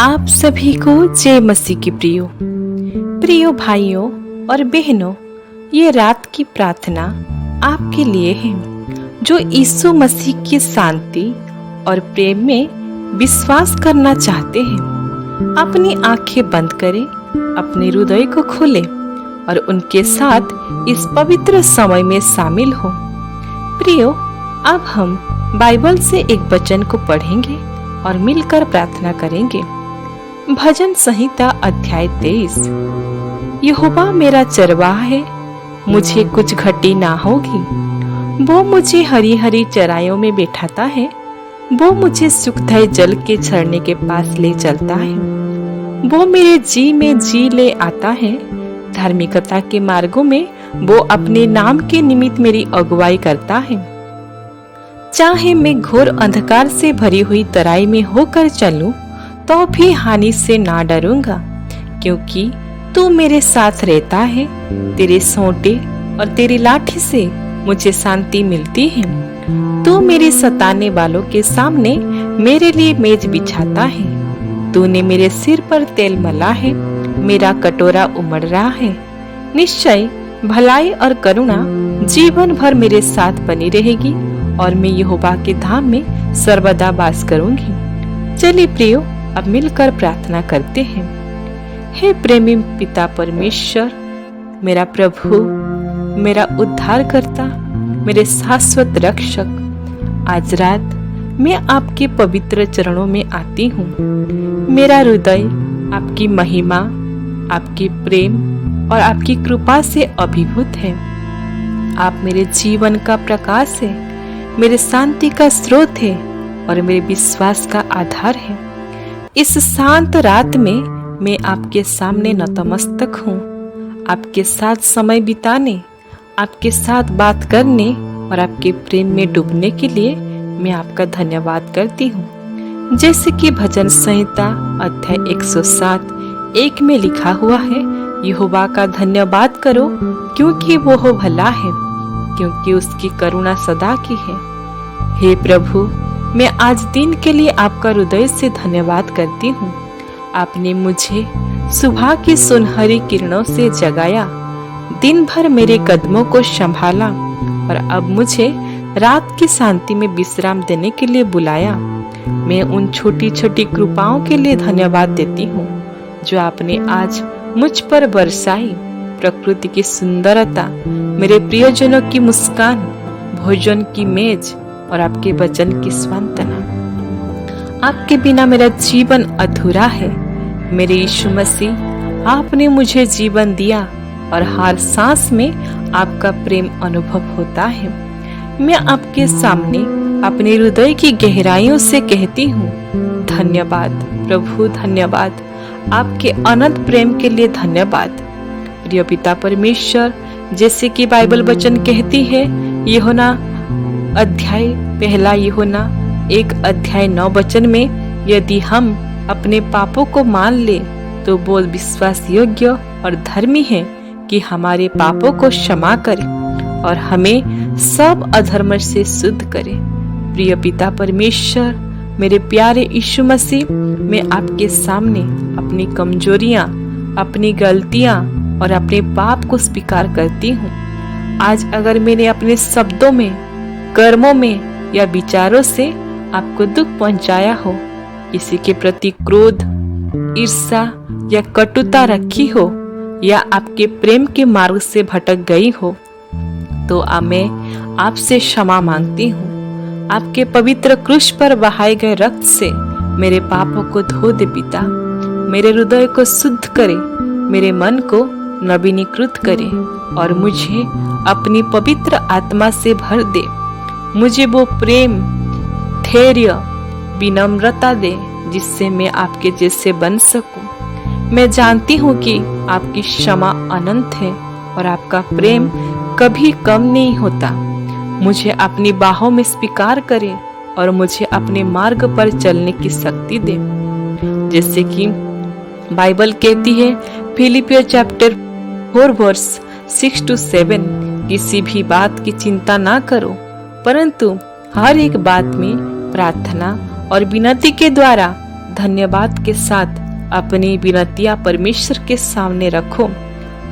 आप सभी को जय मसीह की प्रियो भाइयों और बहनों, ये रात की प्रार्थना आपके लिए है जो यीशु मसीह की शांति और प्रेम में विश्वास करना चाहते हैं। अपनी आंखें बंद करें, अपने हृदय को खोलें और उनके साथ इस पवित्र समय में शामिल हो। प्रियो, अब हम बाइबल से एक वचन को पढ़ेंगे और मिलकर प्रार्थना करेंगे। भजन संहिता अध्याय 23। यहोवा मेरा चरवाहा है, मुझे कुछ घटी ना होगी। वो मुझे हरी हरी चराइयों में बैठाता है, वो मुझे सुखदायी जल के झरने के पास ले चलता है। वो मेरे जी में जी ले आता है, धार्मिकता के मार्गों में वो अपने नाम के निमित्त मेरी अगुवाई करता है। चाहे मैं घोर अंधकार से भरी हुई तराई में होकर चलूं, तो भी हानि से ना डरूंगा, क्योंकि तू मेरे साथ रहता है। तेरे सोंटे और तेरी लाठी से मुझे शांति मिलती है। तू मेरे सताने वालों के सामने मेरे लिए मेज बिछाता है। तूने मेरे सिर पर तेल मला है, मेरा कटोरा उमड़ रहा है। निश्चय भलाई और करुणा जीवन भर मेरे साथ बनी रहेगी और मैं यहोवा के धाम में सर्वदा वास करूंगी। चलिए प्रियो, अब मिलकर प्रार्थना करते हैं। हे प्रेमी पिता परमेश्वर, मेरा प्रभु, मेरा उद्धारकर्ता, मेरे शाश्वत रक्षक, आज रात मैं आपके पवित्र चरणों में आती हूँ। मेरा हृदय आपकी महिमा, आपकी प्रेम और आपकी कृपा से अभिभूत है। आप मेरे जीवन का प्रकाश है, मेरे शांति का स्रोत है और मेरे विश्वास का आधार है। इस शांत रात में मैं आपके सामने नतमस्तक हूँ। आपके साथ समय बिताने, आपके साथ बात करने और आपके प्रेम में डूबने के लिए मैं आपका धन्यवाद करती हूँ। जैसे कि भजन संहिता अध्याय 107:1 में लिखा हुआ है, यहोवा का धन्यवाद करो क्योंकि वो हो भला है, क्योंकि उसकी करुणा सदा की है। हे प्रभु, मैं आज दिन के लिए आपका हृदय से धन्यवाद करती हूँ। आपने मुझे सुबह की सुनहरी किरणों से जगाया, दिन भर मेरे कदमों को संभाला और अब मुझे रात की शांति में विश्राम देने के लिए बुलाया। मैं उन छोटी छोटी कृपाओं के लिए धन्यवाद देती हूँ जो आपने आज मुझ पर बरसाई। प्रकृति की सुंदरता, मेरे प्रियजनों की मुस्कान, भोजन की मेज और आपके वचन की सांत्वना। आपके बिना मेरा जीवन अधूरा है। मेरे यीशु मसीह, आपने मुझे जीवन दिया और हर सांस में आपका प्रेम अनुभव होता है। मैं आपके सामने अपने हृदय की गहराइयों से कहती हूँ, धन्यवाद प्रभु, धन्यवाद। आपके अनंत प्रेम के लिए धन्यवाद। प्रिय पिता परमेश्वर, जैसे कि बाइबल वचन कहती है, यूहन्ना अध्याय 1 यूहन्ना 1:9 में, यदि हम अपने पापों को मान ले तो वो विश्वास योग्य और धर्मी है कि हमारे पापों को क्षमा करे और हमें सब अधर्म से शुद्ध करे। प्रिय पिता परमेश्वर, मेरे प्यारे यीशु मसीह, मैं आपके सामने अपनी कमजोरियां, अपनी गलतियां और अपने पाप को स्वीकार करती हूँ। आज अगर मैंने अपने शब्दों में, कर्मों में या विचारों से आपको दुख पहुंचाया हो, किसी के प्रति क्रोध, ईर्ष्या या कटुता रखी हो या आपके प्रेम के मार्ग से भटक गई हो, तो मैं आपसे क्षमा मांगती हूँ। आपके पवित्र क्रूस पर बहाए गए रक्त से मेरे पापों को धो दे पिता। मेरे हृदय को शुद्ध करे, मेरे मन को नवीनीकृत करे और मुझे अपनी पवित्र आत्मा से भर दे। मुझे वो प्रेम, धैर्य, विनम्रता दे जिससे मैं आपके जैसे बन सकूं। मैं जानती हूँ कि आपकी क्षमा अनंत है और आपका प्रेम कभी कम नहीं होता। मुझे अपनी बाहों में स्वीकार करे और मुझे अपने मार्ग पर चलने की शक्ति दे। जैसे कि बाइबल कहती है, फिलिपियो चैप्टर 4:6-7, किसी भी बात की चिंता ना करो, परंतु हर एक बात में प्रार्थना और विनती के द्वारा धन्यवाद के साथ अपनी विनतियां परमेश्वर के सामने रखो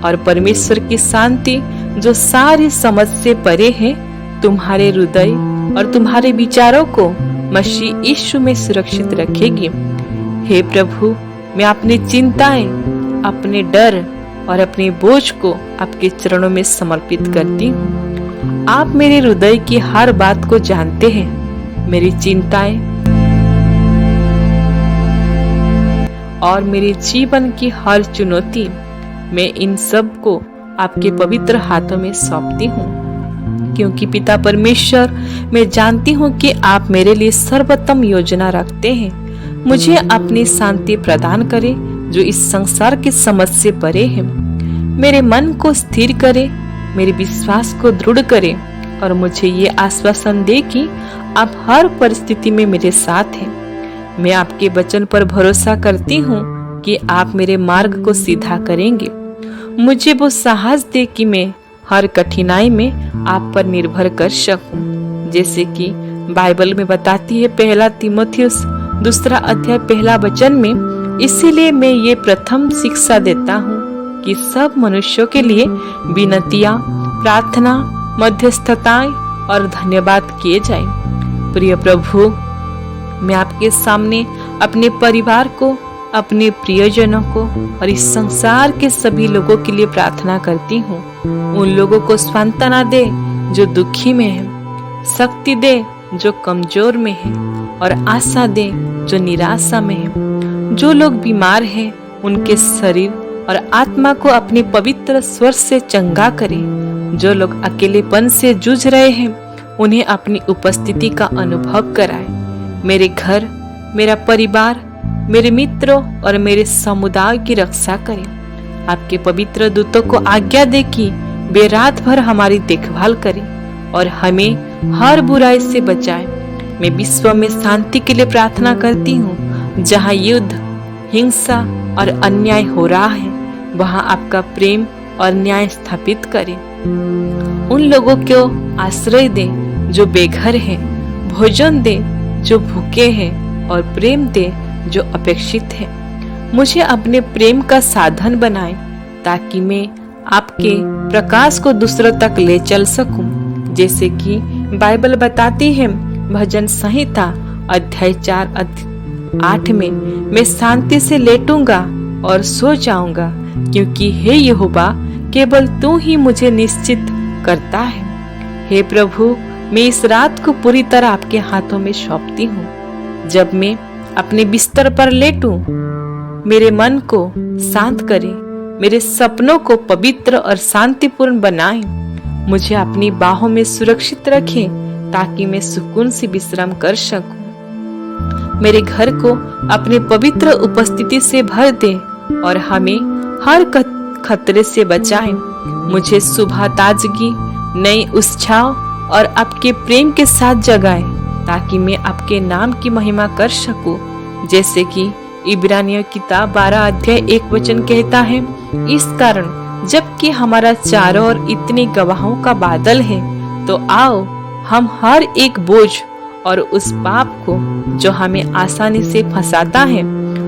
और परमेश्वर की शांति जो सारी समझ से परे है तुम्हारे हृदय और तुम्हारे विचारों को मसीह यीशु में सुरक्षित रखेगी। हे प्रभु, मैं अपनी चिंताएं, अपने डर और अपने बोझ को आपके चरणों में समर्पित करती हूँ। आप मेरे हृदय की हर बात को जानते हैं। मेरी चिंताएं और मेरे जीवन की हर चुनौती, मैं इन सब को आपके पवित्र हाथों में सौंपती हूँ, क्योंकि पिता परमेश्वर, मैं जानती हूँ कि आप मेरे लिए सर्वोत्तम योजना रखते हैं। मुझे अपनी शांति प्रदान करें जो इस संसार की समझ से परे है। मेरे मन को स्थिर करे, मेरे विश्वास को दृढ़ करे और मुझे ये आश्वासन दे कि आप हर परिस्थिति में मेरे साथ हैं। मैं आपके वचन पर भरोसा करती हूँ कि आप मेरे मार्ग को सीधा करेंगे। मुझे वो साहस दे कि मैं हर कठिनाई में आप पर निर्भर कर सकूं। जैसे कि बाइबल में बताती है 1 तीमुथियुस 2 अध्याय 1 वचन में, इसीलिए मैं ये प्रथम शिक्षा देता हूँ कि सब मनुष्यों के लिए विनतियाँ, प्रार्थना, मध्यस्थताएं और धन्यवाद किए जाएं। प्रिय प्रभु, मैं आपके सामने अपने परिवार को, अपने प्रियजनों को और इस संसार के सभी लोगों के लिए प्रार्थना करती हूँ। उन लोगों को सांत्वना दे जो दुखी में है, शक्ति दे जो कमजोर में है और आशा दे जो निराशा में है। जो लोग बीमार हैं उनके शरीर और आत्मा को अपने पवित्र स्वर से चंगा करे। जो लोग अकेलेपन से जूझ रहे हैं उन्हें अपनी उपस्थिति का अनुभव कराए। मेरे घर, मेरा परिवार, मेरे मित्रों और मेरे समुदाय की रक्षा करें। आपके पवित्र दूतों को आज्ञा दे कि वे रात भर हमारी देखभाल करें और हमें हर बुराई से बचाएं। मैं विश्व में शांति के लिए प्रार्थना करती हूँ। जहाँ युद्ध, हिंसा और अन्याय हो रहा है, वहाँ आपका प्रेम और न्याय स्थापित करें। उन लोगों को आश्रय दे जो बेघर हैं, भोजन दे जो भूखे हैं और प्रेम दे जो अपेक्षित है। मुझे अपने प्रेम का साधन बनाए ताकि मैं आपके प्रकाश को दूसरों तक ले चल सकूं। जैसे कि बाइबल बताती है भजन संहिता अध्याय 4:8 में, मैं शांति से लेटूंगा और सो जाऊंगा, क्योंकि हे यहोवा, केवल तू ही मुझे निश्चित करता है। हे प्रभु, मैं इस रात को पूरी तरह आपके हाथों में सौंपती हूँ। जब मैं अपने बिस्तर पर लेटूं, मेरे मन को शांत करें, मेरे सपनों को पवित्र और शांतिपूर्ण बनाएं। मुझे अपनी बाहों में सुरक्षित रखें ताकि मैं सुकून से विश्राम कर सकूं। मेरे घर को अपने पवित्र उपस्थिति से भर दें और हमें हर खतरे से बचाएं। मुझे सुबह ताजगी, नई उत्साह और आपके प्रेम के साथ जगाएं ताकि मैं आपके नाम की महिमा कर सकूं। जैसे कि इब्रानियों किताब 12 अध्याय 1 वचन कहता है, इस कारण जबकि हमारा चारों ओर इतने गवाहों का बादल है, तो आओ हम हर एक बोझ और उस पाप को जो हमें आसानी से फंसाता है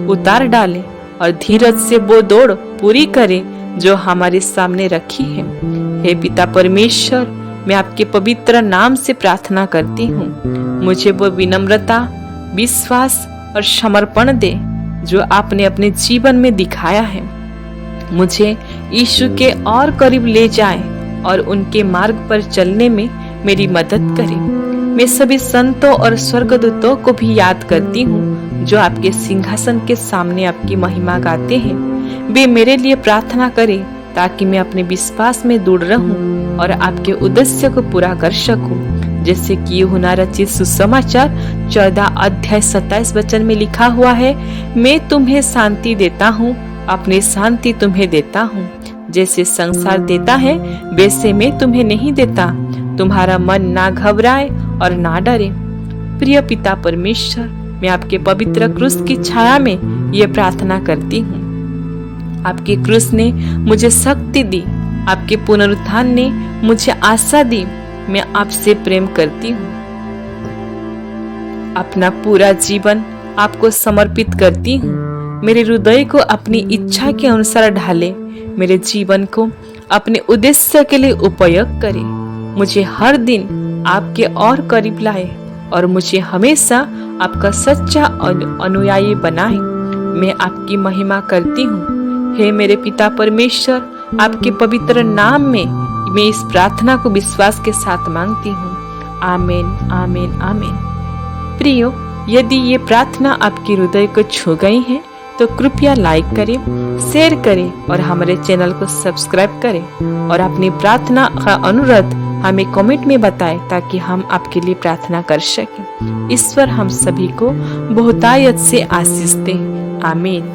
उतार डालें और धीरज से वो दौड़ पूरी करें जो हमारे सामने रखी है। हे पिता परमेश्वर, मैं आपके पवित्र नाम से प्रार्थना करती हूँ। मुझे वो विनम्रता, विश्वास और समर्पण दे जो आपने अपने जीवन में दिखाया है। मुझे यीशु के और करीब ले जाए और उनके मार्ग पर चलने में मेरी मदद करे। मैं सभी संतों और स्वर्गदूतों को भी याद करती हूँ जो आपके सिंहासन के सामने आपकी महिमा गाते हैं। वे मेरे लिए प्रार्थना करें ताकि मैं अपने विश्वास में दृढ़ रहूं और आपके उद्देश्य को पूरा कर सकूं। जैसे कि यूहन्ना रचित सुसमाचार 14 अध्याय 27 वचन में लिखा हुआ है, मैं तुम्हें शांति देता हूँ, अपनी शांति तुम्हें देता हूँ। जैसे संसार देता है वैसे मैं तुम्हें नहीं देता। तुम्हारा मन ना घबराए और ना डरे। प्रिय पिता परमेश्वर, मैं आपके पवित्र क्रूस की छाया में ये प्रार्थना करती हूँ। आपके क्रूस ने मुझे शक्ति दी, आपके पुनरुत्थान ने मुझे आशा दी। मैं आपसे प्रेम करती हूँ। अपना पूरा जीवन आपको समर्पित करती हूँ। मेरे हृदय को अपनी इच्छा के अनुसार ढाले, मेरे जीवन को अपने उद्देश्य के लिए उपयोग करे, मुझे हर दिन आपके और करीब लाए और मुझे हमेशा आपका सच्चा अनुयायी बनाए। मैं आपकी महिमा करती हूँ। हे मेरे पिता परमेश्वर, आपके पवित्र नाम में मैं इस प्रार्थना को विश्वास के साथ मांगती हूँ। आमीन, आमीन, आमीन। प्रियो, यदि ये प्रार्थना आपके हृदय को छू गई है तो कृपया लाइक करें, शेयर करें और हमारे चैनल को सब्सक्राइब करें और अपनी प्रार्थना का अनुरोध हमें कमेंट में बताएं ताकि हम आपके लिए प्रार्थना कर सकें। ईश्वर हम सभी को बहुतायत से आशीष दे। आमीन।